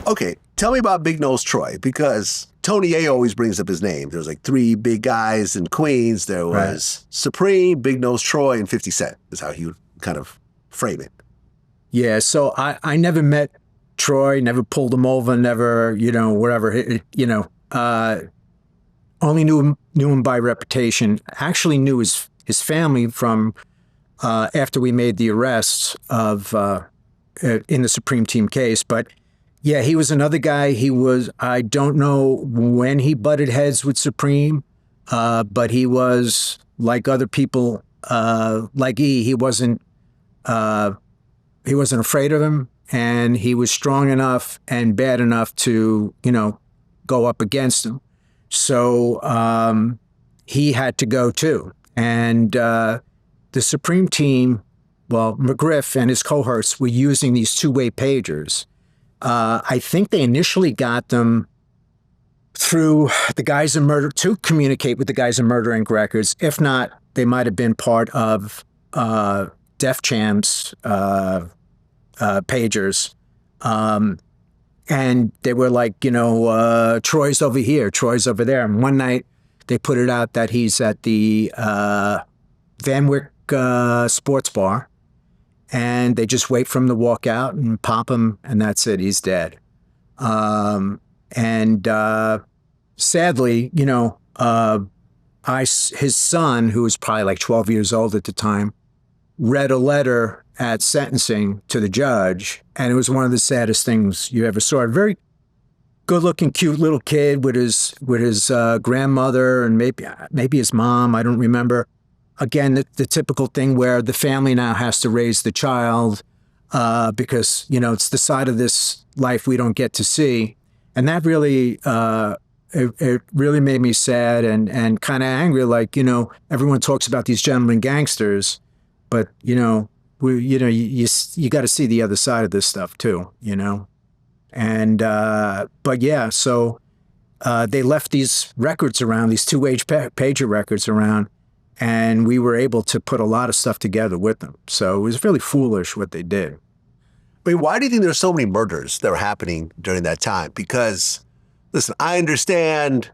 Okay, tell me about Big Noos Troy, because Tony A always brings up his name. There was like three big guys in Queens. There was Supreme, Big Noos Troy, and 50 Cent is how he would kind of frame it. Yeah, so I never met Troy, never pulled him over, never, whatever, only knew him by reputation. Actually knew his family from after we made the arrests of in the Supreme Team case. But yeah, he was another guy. I don't know when he butted heads with Supreme, but he was like other people, like he wasn't afraid of him, and he was strong enough and bad enough to, go up against him. So he had to go too. And the Supreme Team, McGriff and his cohorts were using these two-way pagers. I think they initially got them through the guys in murder to communicate with the guys in Murder Inc. records. If not, they might have been part of Def Jam's pagers. And they were like, Troy's over here, Troy's over there. And one night they put it out that he's at the Van Wyck sports bar, and they just wait for him to walk out and pop him, and that's it, he's dead. Sadly, his son, who was probably like 12 years old at the time, read a letter at sentencing to the judge, and it was one of the saddest things you ever saw. A very good-looking, cute little kid with his grandmother and maybe his mom. I don't remember. Again, the typical thing where the family now has to raise the child because it's the side of this life we don't get to see, and that really it really made me sad and kind of angry. Like everyone talks about these gentlemen gangsters, but you got to see the other side of this stuff too, And but yeah, so they left these records around, these two-way pager records around, and we were able to put a lot of stuff together with them. So it was really foolish what they did. I mean, why do you think there's so many murders that were happening during that time? Because, listen, I understand,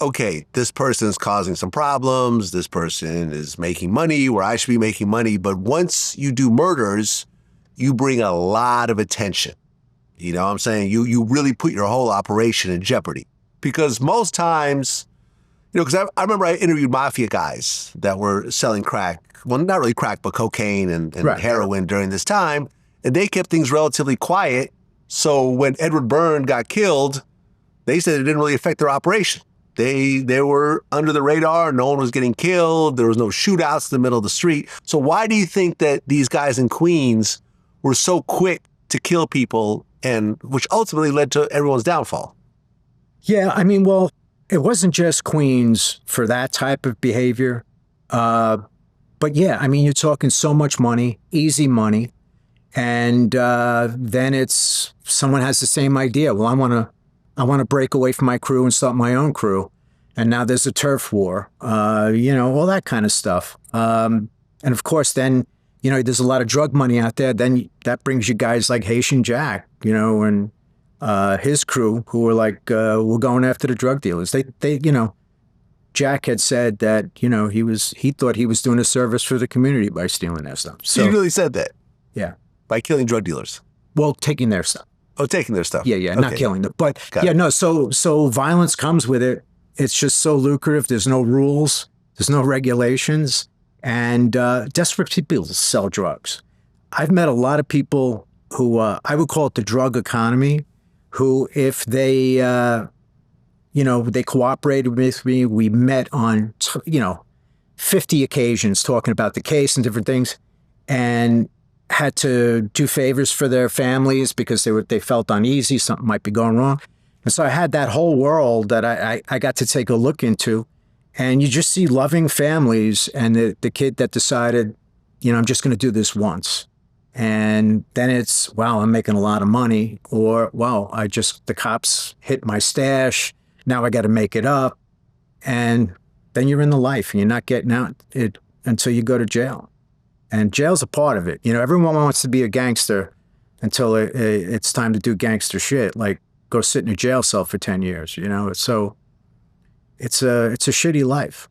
okay, this person is causing some problems, this person is making money where I should be making money, but once you do murders, you bring a lot of attention. You know what I'm saying? You really put your whole operation in jeopardy. Because most times, because I remember I interviewed mafia guys that were selling crack, well, not really crack, but cocaine and heroin during this time, and they kept things relatively quiet. So when Edward Byrne got killed, they said it didn't really affect their operation. They were under the radar. No one was getting killed. There was no shootouts in the middle of the street. So why do you think that these guys in Queens were so quick to kill people, and which ultimately led to everyone's downfall? Yeah, I mean, well, it wasn't just Queens for that type of behavior. But yeah, I mean, you're talking so much money, easy money. And then it's someone has the same idea. Well, I want to break away from my crew and start my own crew. And now there's a turf war, all that kind of stuff. And of course, then, there's a lot of drug money out there. Then that brings you guys like Haitian Jack, and his crew who were like, we're going after the drug dealers. They Jack had said that, he thought he was doing a service for the community by stealing their stuff. So he really said that? Yeah. By killing drug dealers? Well, taking their stuff. Oh, taking their stuff. Yeah, okay. Not killing them. But so violence comes with it. It's just so lucrative. There's no rules. There's no regulations. And desperate people sell drugs. I've met a lot of people who, I would call it the drug economy, who if they, they cooperated with me, we met on, 50 occasions talking about the case and different things, and had to do favors for their families because they felt uneasy, something might be going wrong. And so I had that whole world that I got to take a look into. And you just see loving families and the kid that decided, I'm just going to do this once. And then it's, wow, I'm making a lot of money. Or, wow, the cops hit my stash. Now I got to make it up. And then you're in the life and you're not getting out until you go to jail. And jail's a part of it. Everyone wants to be a gangster, until it's time to do gangster shit, like go sit in a jail cell for 10 years. So it's a shitty life.